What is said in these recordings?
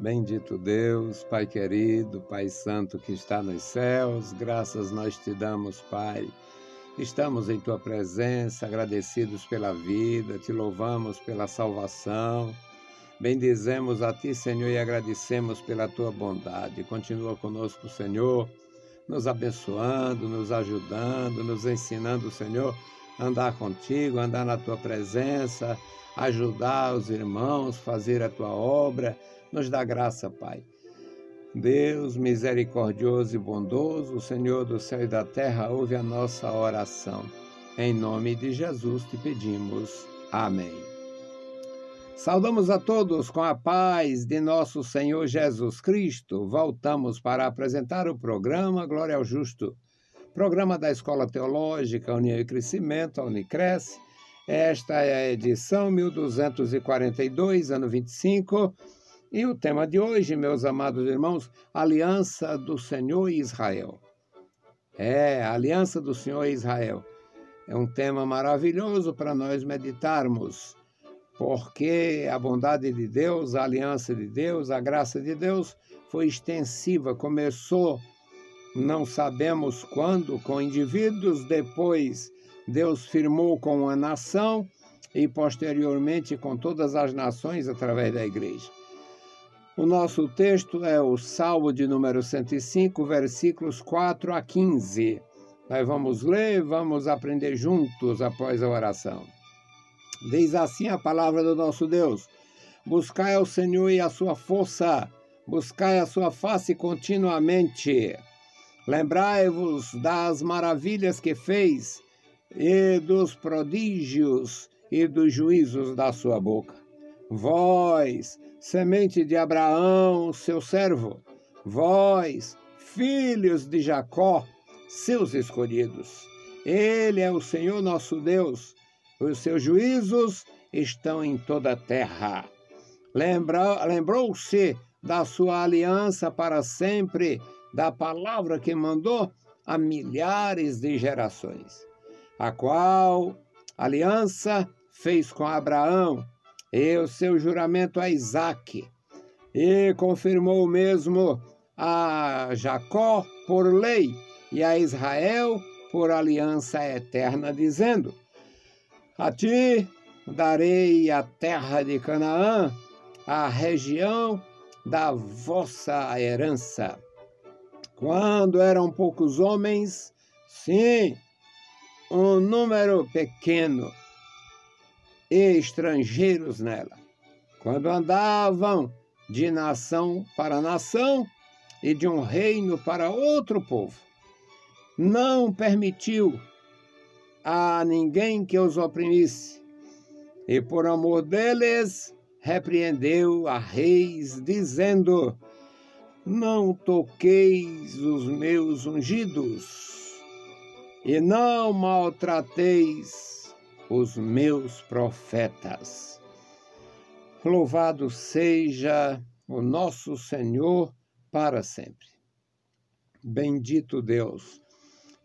Bendito Deus, Pai querido, Pai santo que está nos céus, graças nós te damos, Pai. Estamos em Tua presença, agradecidos pela vida, te louvamos pela salvação. Bendizemos a Ti, Senhor, e agradecemos pela Tua bondade. Continua conosco, Senhor, nos abençoando, nos ajudando, nos ensinando, Senhor, a andar contigo, a andar na Tua presença, ajudar os irmãos, fazer a Tua obra. Nos dá graça, Pai. Deus misericordioso e bondoso, o Senhor do céu e da terra, ouve a nossa oração. Em nome de Jesus te pedimos. Amém. Saudamos a todos com a paz de nosso Senhor Jesus Cristo. Voltamos para apresentar o programa Glória ao Justo, programa da Escola Teológica União e Crescimento, a Unicresce. Esta é a edição 1242, ano 25, e o tema de hoje, meus amados irmãos, Aliança do Senhor e Israel. A Aliança do Senhor e Israel. É um tema maravilhoso para nós meditarmos, porque a bondade de Deus, a aliança de Deus, a graça de Deus foi extensiva, começou, não sabemos quando, com indivíduos, depois Deus firmou com uma nação e posteriormente com todas as nações através da igreja. O nosso texto é o Salmo de número 105, versículos 4 a 15. Nós vamos ler, vamos aprender juntos após a oração. Diz assim a palavra do nosso Deus: buscai ao Senhor e a sua força, buscai a sua face continuamente. Lembrai-vos das maravilhas que fez, e dos prodígios e dos juízos da sua boca. Vós, semente de Abraão, seu servo, vós, filhos de Jacó, seus escolhidos. Ele é o Senhor nosso Deus, os seus juízos estão em toda a terra. Lembrou-se da sua aliança para sempre, da palavra que mandou a milhares de gerações, a qual aliança fez com Abraão e o seu juramento a Isaque, e confirmou mesmo a Jacó por lei e a Israel por aliança eterna, dizendo: a ti darei a terra de Canaã, a região da vossa herança. Quando eram poucos homens, sim, um número pequeno, e estrangeiros nela, quando andavam de nação para nação e de um reino para outro povo, não permitiu a ninguém que os oprimisse, e por amor deles repreendeu a reis, dizendo: não toqueis os meus ungidos, e não maltrateis os meus profetas. Louvado seja o nosso Senhor para sempre. Bendito Deus,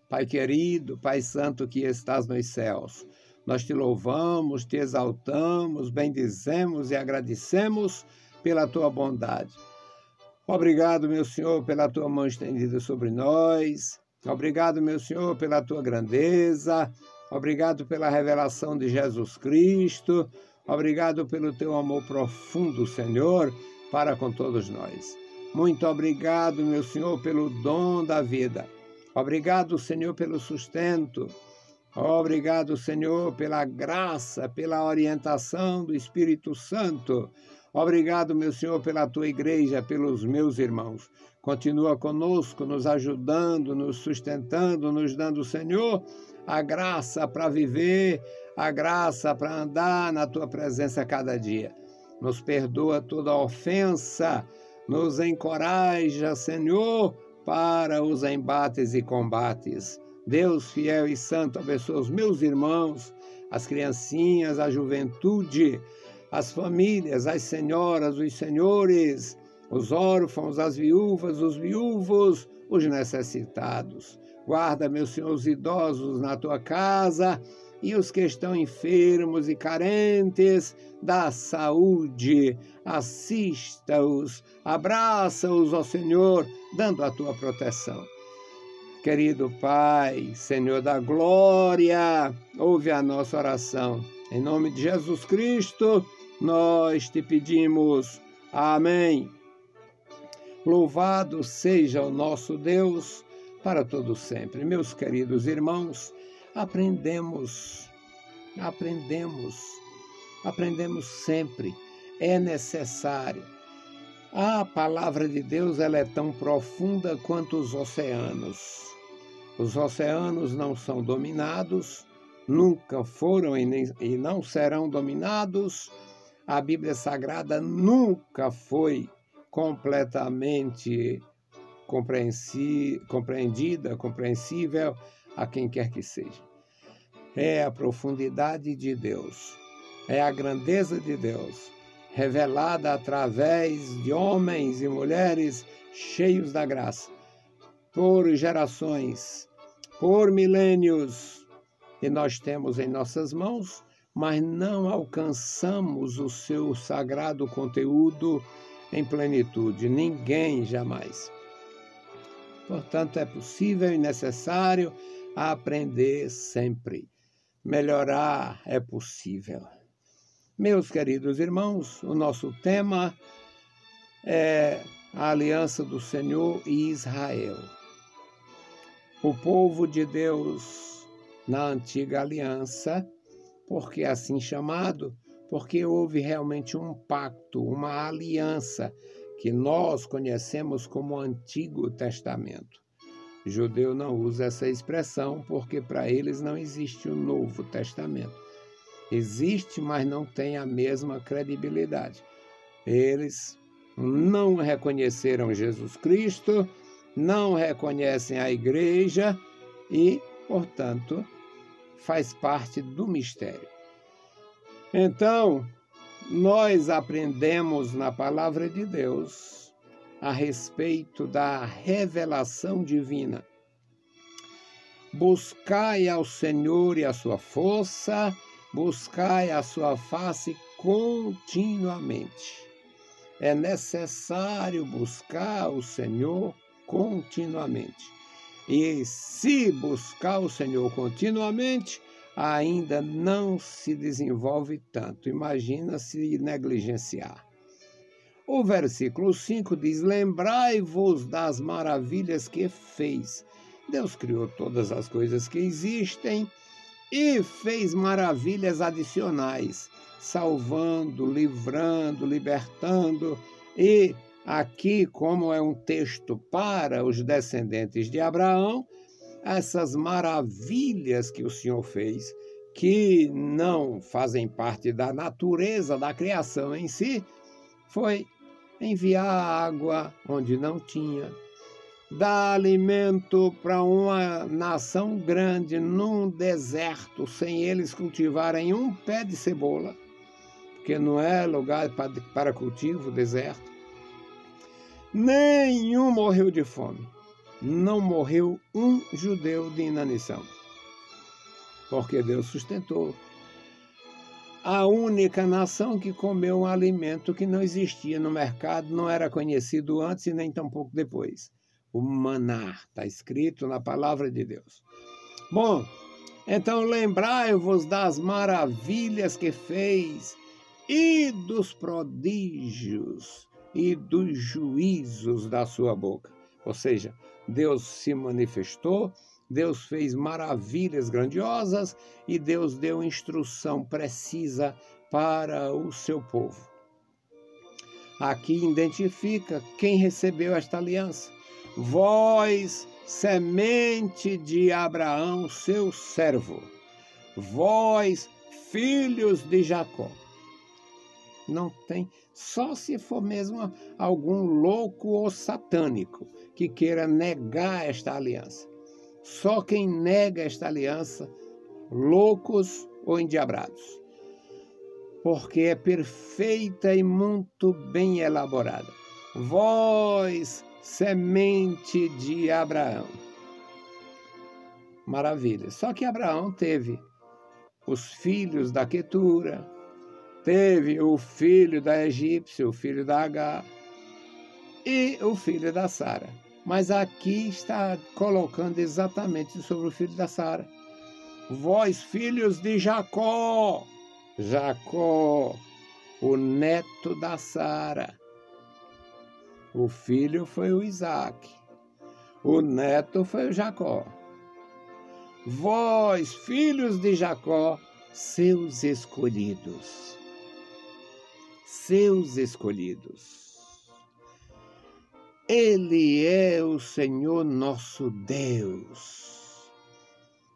Pai querido, Pai santo que estás nos céus, nós te louvamos, te exaltamos, bendizemos e agradecemos pela tua bondade. Obrigado, meu Senhor, pela tua mão estendida sobre nós. Obrigado, meu Senhor, pela tua grandeza. Obrigado pela revelação de Jesus Cristo. Obrigado pelo teu amor profundo, Senhor, para com todos nós. Muito obrigado, meu Senhor, pelo dom da vida. Obrigado, Senhor, pelo sustento. Obrigado, Senhor, pela graça, pela orientação do Espírito Santo. Obrigado, meu Senhor, pela tua igreja, pelos meus irmãos. Continua conosco, nos ajudando, nos sustentando, nos dando, Senhor, a graça para viver, a graça para andar na tua presença cada dia. Nos perdoa toda ofensa, nos encoraja, Senhor, para os embates e combates. Deus fiel e santo, abençoa os meus irmãos, as criancinhas, a juventude, as famílias, as senhoras, os senhores, os órfãos, as viúvas, os viúvos, os necessitados. Guarda, meu Senhor, os idosos na tua casa, e os que estão enfermos e carentes da saúde. Assista-os, abraça-os, ó Senhor, dando a tua proteção. Querido Pai, Senhor da glória, ouve a nossa oração. Em nome de Jesus Cristo, nós te pedimos. Amém. Louvado seja o nosso Deus para todo sempre. Meus queridos irmãos, aprendemos sempre. É necessário. A palavra de Deus, ela é tão profunda quanto os oceanos. Os oceanos não são dominados, nunca foram e não serão dominados. A Bíblia Sagrada nunca foi completamente compreendida, compreensível a quem quer que seja. É a profundidade de Deus, é a grandeza de Deus, revelada através de homens e mulheres cheios da graça, por gerações, por milênios, e nós temos em nossas mãos, mas não alcançamos o seu sagrado conteúdo em plenitude, ninguém jamais. Portanto, é possível e necessário aprender sempre. Melhorar é possível. Meus queridos irmãos, o nosso tema é a aliança do Senhor e Israel. O povo de Deus na antiga aliança, porque é assim chamado, porque houve realmente um pacto, uma aliança, que nós conhecemos como Antigo Testamento. O judeu não usa essa expressão porque para eles não existe o Novo Testamento. Existe, mas não tem a mesma credibilidade. Eles não reconheceram Jesus Cristo, não reconhecem a igreja e, portanto, faz parte do mistério. Então, nós aprendemos na palavra de Deus a respeito da revelação divina. Buscai ao Senhor e a sua força, buscai a sua face continuamente. É necessário buscar o Senhor continuamente. E se buscar o Senhor continuamente, ainda não se desenvolve tanto. Imagina se negligenciar. O versículo 5 diz: lembrai-vos das maravilhas que fez. Deus criou todas as coisas que existem e fez maravilhas adicionais, salvando, livrando, libertando. E aqui, como é um texto para os descendentes de Abraão, essas maravilhas que o Senhor fez, que não fazem parte da natureza da criação em si, foi enviar água onde não tinha, dar alimento para uma nação grande num deserto, sem eles cultivarem um pé de cebola, porque não é lugar para cultivo, deserto. Nenhum morreu de fome. Não morreu um judeu de inanição, porque Deus sustentou. A única nação que comeu um alimento que não existia no mercado, não era conhecido antes e nem tampouco depois. O maná, está escrito na palavra de Deus. Bom, então lembrai-vos das maravilhas que fez e dos prodígios e dos juízos da sua boca. Ou seja, Deus se manifestou, Deus fez maravilhas grandiosas e Deus deu instrução precisa para o seu povo. Aqui identifica quem recebeu esta aliança. Vós, semente de Abraão, seu servo. Vós, filhos de Jacó. Não tem, só se for mesmo algum louco ou satânico que queira negar esta aliança. Só quem nega esta aliança, loucos ou endiabrados. Porque é perfeita e muito bem elaborada. Vós, semente de Abraão. Maravilha. Só que Abraão teve os filhos da Quetura, teve o filho da egípcia, o filho da Agar e o filho da Sara. Mas aqui está colocando exatamente sobre o filho da Sara. Vós, filhos de Jacó, Jacó, o neto da Sara. O filho foi o Isaac, o neto foi o Jacó. Vós, filhos de Jacó, seus escolhidos. Seus escolhidos. Ele é o Senhor nosso Deus.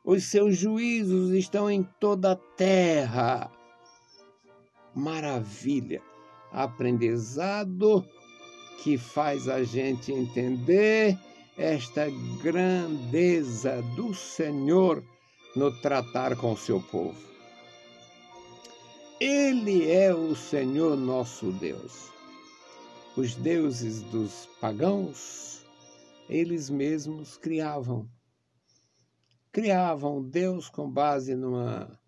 Os seus juízos estão em toda a terra. Maravilha. Aprendizado que faz a gente entender esta grandeza do Senhor no tratar com o seu povo. Ele é o Senhor nosso Deus. Os deuses dos pagãos, eles mesmos criavam Deus com base numa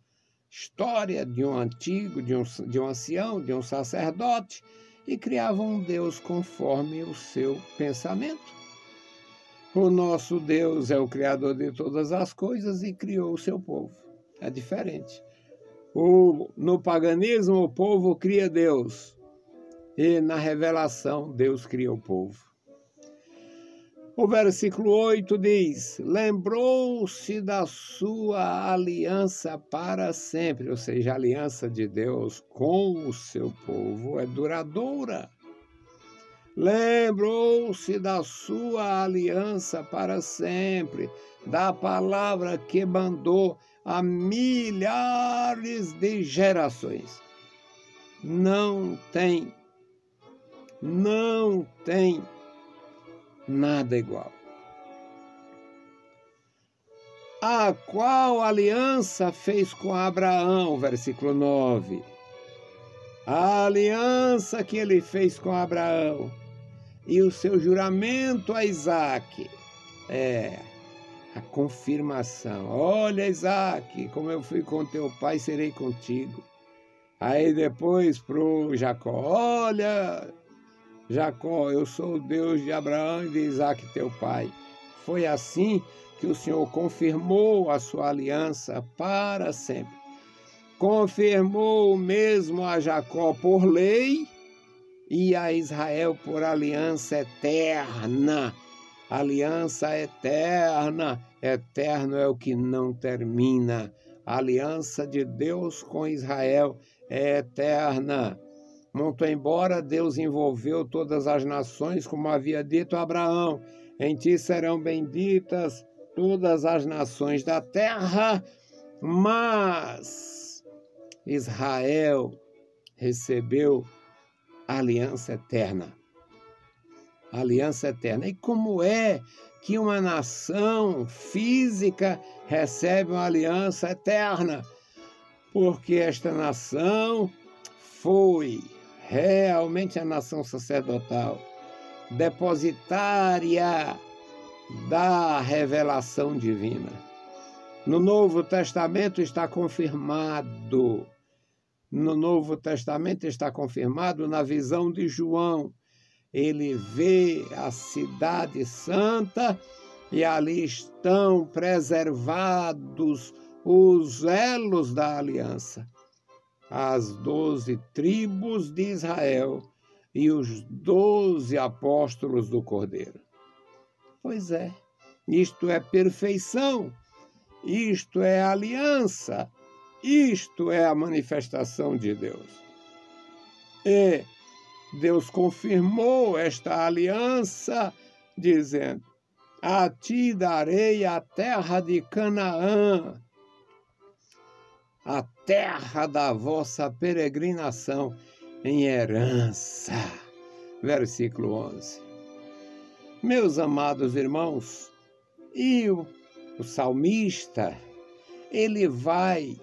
história de um antigo, de um ancião, de um sacerdote, e criavam um Deus conforme o seu pensamento. O nosso Deus é o Criador de todas as coisas e criou o seu povo. É diferente. No paganismo, o povo cria Deus. E na revelação, Deus cria o povo. O versículo 8 diz: lembrou-se da sua aliança para sempre. Ou seja, a aliança de Deus com o seu povo é duradoura. Lembrou-se da sua aliança para sempre, da palavra que mandou a milhares de gerações. Não tem nada igual. A qual aliança fez com Abraão, versículo 9. A aliança que ele fez com Abraão e o seu juramento a Isaac é a confirmação. Olha, Isaac, como eu fui com teu pai, serei contigo. Aí depois para o Jacó: olha, Jacó, eu sou o Deus de Abraão e de Isaac, teu pai. Foi assim que o Senhor confirmou a sua aliança para sempre. Confirmou mesmo a Jacó por lei e a Israel por aliança eterna. Aliança eterna. Eterno é o que não termina. A aliança de Deus com Israel é eterna. Muito embora Deus envolveu todas as nações, como havia dito a Abraão: em ti serão benditas todas as nações da terra, mas Israel recebeu a aliança eterna. Aliança eterna. E como é que uma nação física recebe uma aliança eterna? Porque esta nação foi realmente a nação sacerdotal, depositária da revelação divina. No Novo Testamento está confirmado. No Novo Testamento está confirmado na visão de João. Ele vê a cidade santa e ali estão preservados os elos da aliança. As 12 tribos de Israel e os 12 apóstolos do Cordeiro. Pois é, isto é perfeição, isto é aliança, isto é a manifestação de Deus. E Deus confirmou esta aliança, dizendo: a ti darei a terra de Canaã, a terra da vossa peregrinação em herança. Versículo 11. Meus amados irmãos, e o salmista, ele vai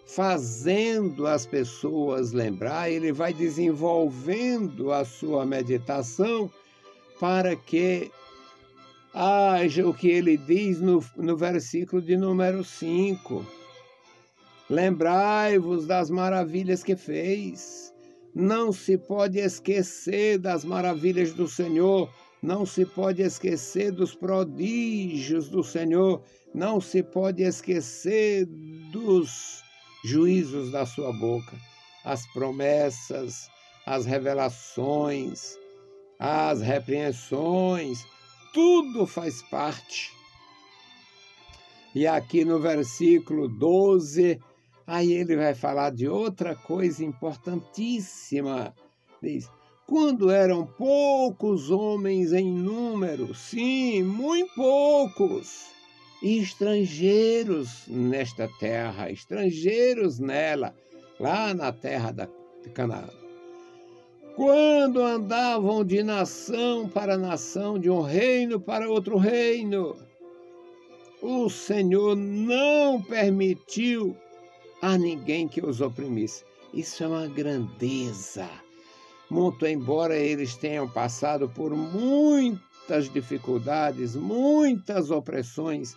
fazendo as pessoas lembrar, ele vai desenvolvendo a sua meditação para que haja o que ele diz no versículo de número 5. Lembrai-vos das maravilhas que fez. Não se pode esquecer das maravilhas do Senhor, não se pode esquecer dos prodígios do Senhor, não se pode esquecer dos juízos da sua boca, as promessas, as revelações, as repreensões, tudo faz parte. E aqui no versículo 12, aí ele vai falar de outra coisa importantíssima. Diz: quando eram poucos homens em número, sim, muito poucos, e estrangeiros nesta terra, estrangeiros nela, lá na terra de Canaã. Quando andavam de nação para nação, de um reino para outro reino, o Senhor não permitiu a ninguém que os oprimisse. Isso é uma grandeza. Muito embora eles tenham passado por muitas dificuldades, muitas opressões,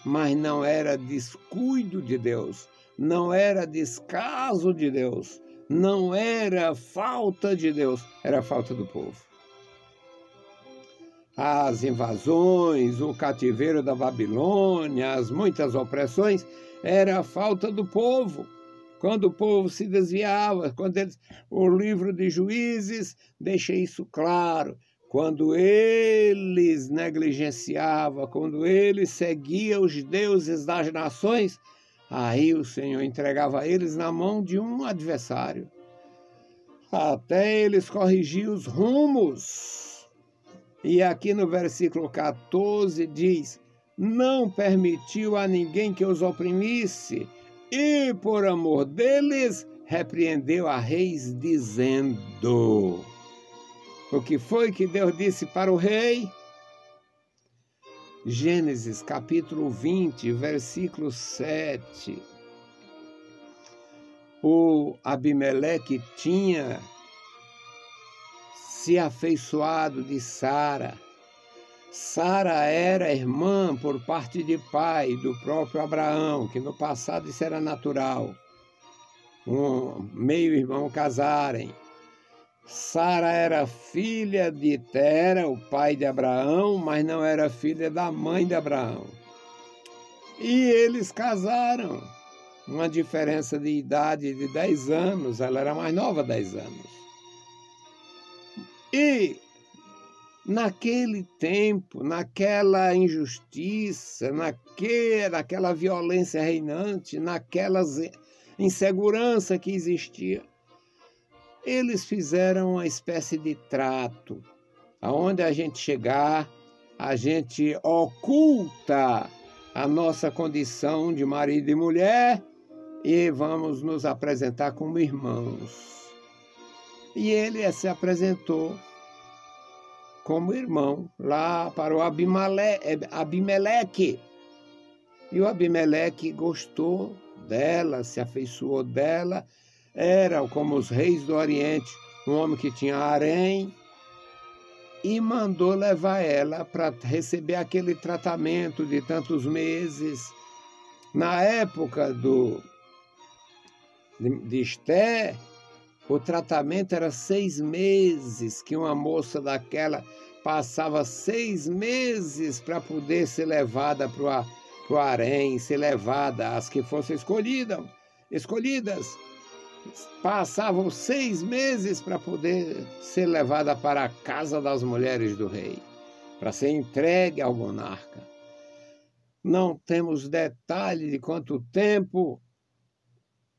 mas não era descuido de Deus, não era descaso de Deus, não era falta de Deus, era falta do povo. As invasões, o cativeiro da Babilônia, as muitas opressões, era a falta do povo. Quando o povo se desviava, o livro de Juízes deixa isso claro. Quando eles negligenciavam, quando eles seguiam os deuses das nações, aí o Senhor entregava eles na mão de um adversário, até eles corrigir os rumos. E aqui no versículo 14 diz: não permitiu a ninguém que os oprimisse, e por amor deles repreendeu a reis, dizendo... O que foi que Deus disse para o rei? Gênesis capítulo 20, versículo 7. O Abimeleque tinha se afeiçoado de Sara. Sara era irmã por parte de pai do próprio Abraão, que no passado isso era natural. Um meio-irmão casarem. Sara era filha de Tera, o pai de Abraão, mas não era filha da mãe de Abraão. E eles casaram. Uma diferença de idade de 10 anos, ela era mais nova 10 anos. E naquele tempo, naquela injustiça, naquela violência reinante, naquela insegurança que existia, eles fizeram uma espécie de trato, aonde a gente chegar, a gente oculta a nossa condição de marido e mulher e vamos nos apresentar como irmãos. E ele se apresentou como irmão lá para o Abimeleque. E o Abimeleque gostou dela, se afeiçoou dela. Era como os reis do Oriente, um homem que tinha harém, e mandou levar ela para receber aquele tratamento de tantos meses. Na época de Esté, o tratamento era 6 meses, que uma moça daquela passava 6 meses para poder ser levada para o harém, ser levada, as que fossem escolhidas, passavam 6 meses para poder ser levada para a casa das mulheres do rei, para ser entregue ao monarca. Não temos detalhe de quanto tempo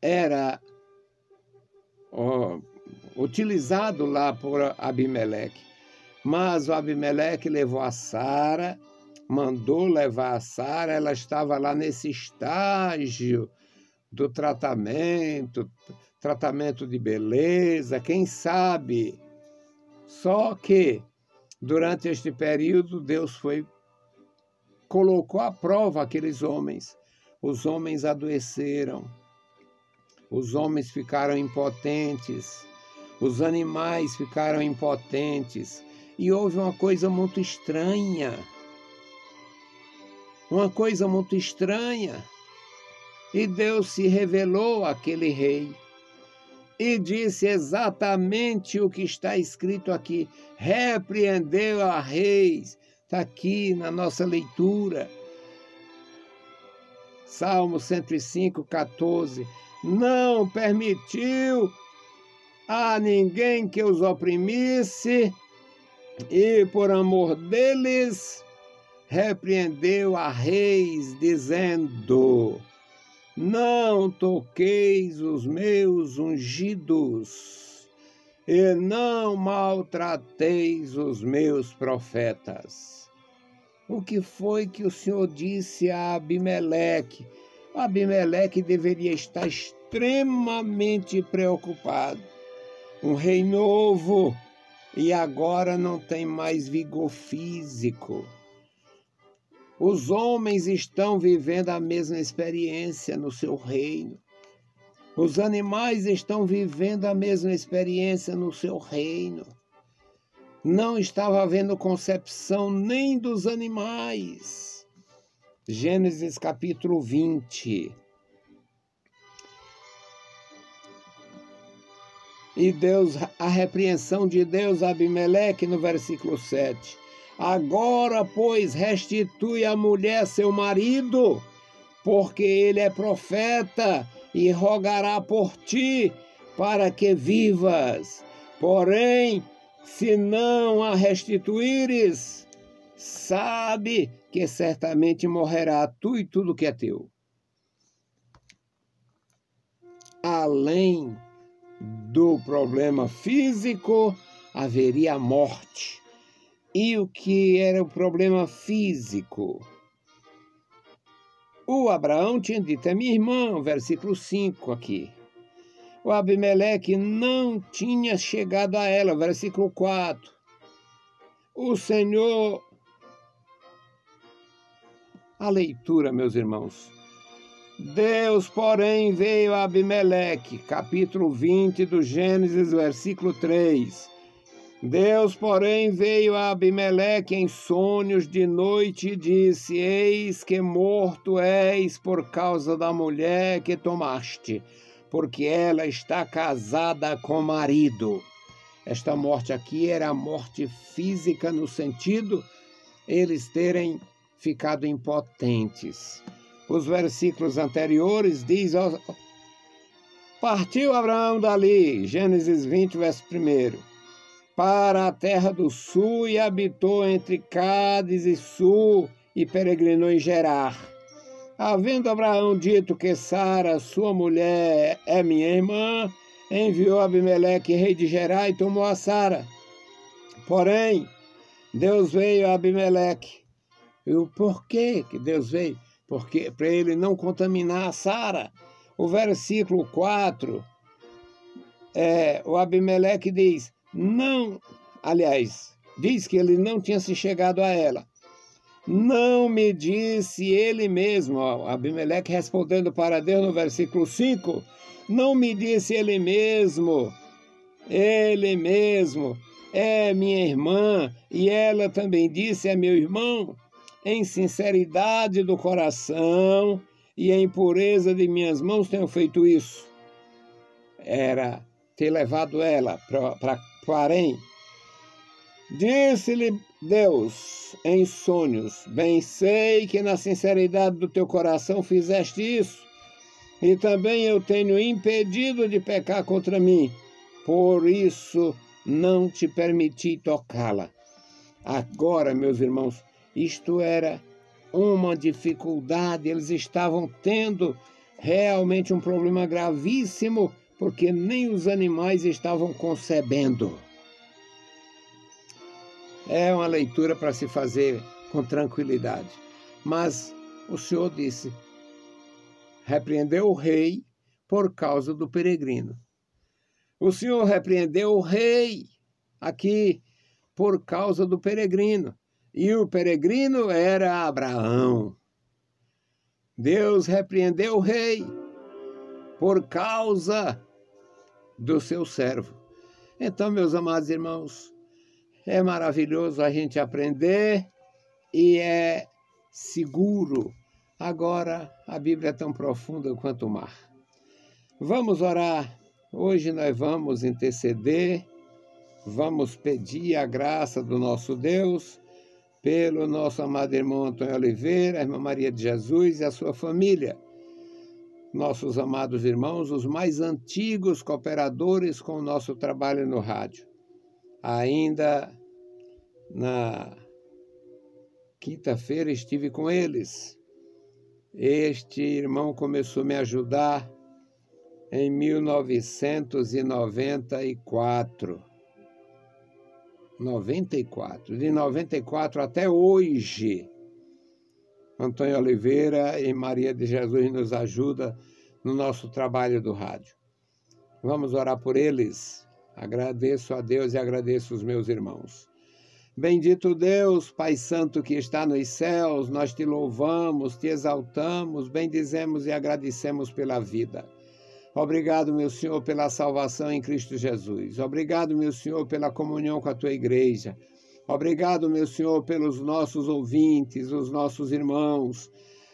era utilizado lá por Abimeleque. Mas o Abimeleque levou a Sara, mandou levar a Sara, ela estava lá nesse estágio do tratamento de beleza, quem sabe. Só que durante este período Deus colocou à prova aqueles homens. Os homens adoeceram, os homens ficaram impotentes, os animais ficaram impotentes, e houve uma coisa muito estranha. E Deus se revelou àquele rei e disse exatamente o que está escrito aqui. Repreendeu a reis. Está aqui na nossa leitura. Salmo 105, 14. Não permitiu a ninguém que os oprimisse, e por amor deles repreendeu a reis, dizendo: não toqueis os meus ungidos, e não maltrateis os meus profetas. O que foi que o Senhor disse a Abimeleque? Abimeleque deveria estar extremamente preocupado. Um rei novo, e agora não tem mais vigor físico. Os homens estão vivendo a mesma experiência no seu reino. Os animais estão vivendo a mesma experiência no seu reino. Não estava havendo concepção nem dos animais. Gênesis capítulo 20. E Deus, a repreensão de Deus a Abimeleque no versículo 7. Agora, pois, restitui a mulher seu marido, porque ele é profeta e rogará por ti para que vivas. Porém, se não a restituíres, sabe que certamente morrerá tu e tudo que é teu. Além do problema físico, haveria a morte. E o que era o problema físico? O Abraão tinha dito: é minha irmã, versículo 5 aqui. O Abimeleque não tinha chegado a ela, versículo 4. O Senhor... A leitura, meus irmãos. Deus, porém, veio a Abimeleque, capítulo 20 do Gênesis, versículo 3. Deus, porém, veio a Abimeleque em sonhos de noite e disse: eis que morto és por causa da mulher que tomaste, porque ela está casada com marido. Esta morte aqui era a morte física, no sentido eles terem ficado impotentes. Os versículos anteriores diz: partiu Abraão dali, Gênesis 20, verso 1, para a terra do sul, e habitou entre Cádiz e Sul, e peregrinou em Gerar. Havendo Abraão dito que Sara, sua mulher, é minha irmã, enviou Abimeleque, rei de Gerar, e tomou a Sara. Porém, Deus veio a Abimeleque. E o porquê que Deus veio? Porque para ele não contaminar a Sara. O versículo 4, o Abimeleque diz: não, aliás, diz que ele não tinha se chegado a ela. Não me disse ele mesmo, Abimeleque respondendo para Deus no versículo 5, não me disse ele mesmo é minha irmã, e ela também disse: é meu irmão. Em sinceridade do coração e em pureza de minhas mãos tenho feito isso. Era ter levado ela para Harém. Disse-lhe Deus em sonhos: bem sei que na sinceridade do teu coração fizeste isso, e também eu tenho impedido de pecar contra mim, por isso não te permiti tocá-la. Agora, meus irmãos, isto era uma dificuldade, eles estavam tendo realmente um problema gravíssimo, porque nem os animais estavam concebendo. É uma leitura para se fazer com tranquilidade. Mas o Senhor disse: repreendeu o rei por causa do peregrino. O Senhor repreendeu o rei aqui por causa do peregrino. E o peregrino era Abraão. Deus repreendeu o rei por causa do seu servo. Então, meus amados irmãos, é maravilhoso a gente aprender e é seguro Agora, a Bíblia é tão profunda quanto o mar. Vamos orar. Hoje nós vamos interceder, vamos pedir a graça do nosso Deus pelo nosso amado irmão Antônio Oliveira, a irmã Maria de Jesus e a sua família. Nossos amados irmãos, os mais antigos cooperadores com o nosso trabalho no rádio. Ainda na quinta-feira estive com eles. Este irmão começou a me ajudar em 1994. De 94 até hoje, Antônio Oliveira e Maria de Jesus nos ajudam no nosso trabalho do rádio. Vamos orar por eles. Agradeço a Deus e agradeço os meus irmãos. Bendito Deus, Pai Santo que está nos céus, nós te louvamos, te exaltamos, bendizemos e agradecemos pela vida. Obrigado, meu Senhor, pela salvação em Cristo Jesus. Obrigado, meu Senhor, pela comunhão com a tua igreja. Obrigado, meu Senhor, pelos nossos ouvintes, os nossos irmãos.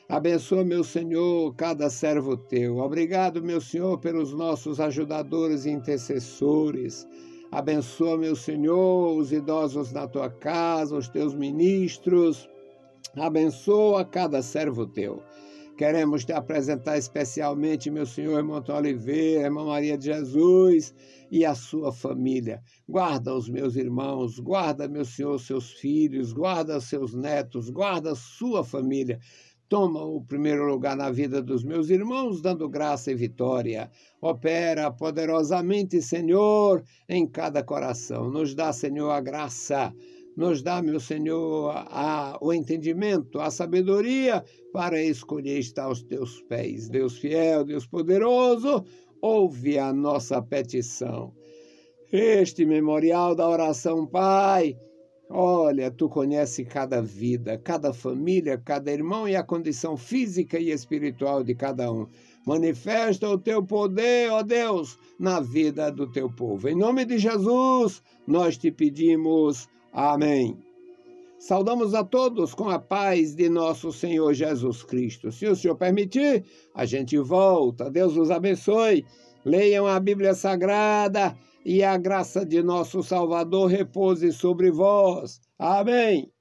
Abençoa, meu Senhor, cada servo teu. Obrigado, meu Senhor, pelos nossos ajudadores e intercessores. Abençoa, meu Senhor, os idosos na tua casa, os teus ministros. Abençoa cada servo teu. Queremos te apresentar especialmente, meu Senhor, irmão Antônio Oliveira, irmã Maria de Jesus e a sua família. Guarda os meus irmãos, guarda, meu Senhor, seus filhos, guarda seus netos, guarda a sua família. Toma o primeiro lugar na vida dos meus irmãos, dando graça e vitória. Opera poderosamente, Senhor, em cada coração. Nos dá, Senhor, a graça. Nos dá, meu Senhor, o entendimento, a sabedoria para escolher estar aos teus pés. Deus fiel, Deus poderoso, ouve a nossa petição. Este memorial da oração, Pai, olha, tu conheces cada vida, cada família, cada irmão e a condição física e espiritual de cada um. Manifesta o teu poder, ó Deus, na vida do teu povo. Em nome de Jesus, nós te pedimos. Amém. Saudamos a todos com a paz de nosso Senhor Jesus Cristo. Se o Senhor permitir, a gente volta. Deus os abençoe. Leiam a Bíblia Sagrada e a graça de nosso Salvador repouse sobre vós. Amém.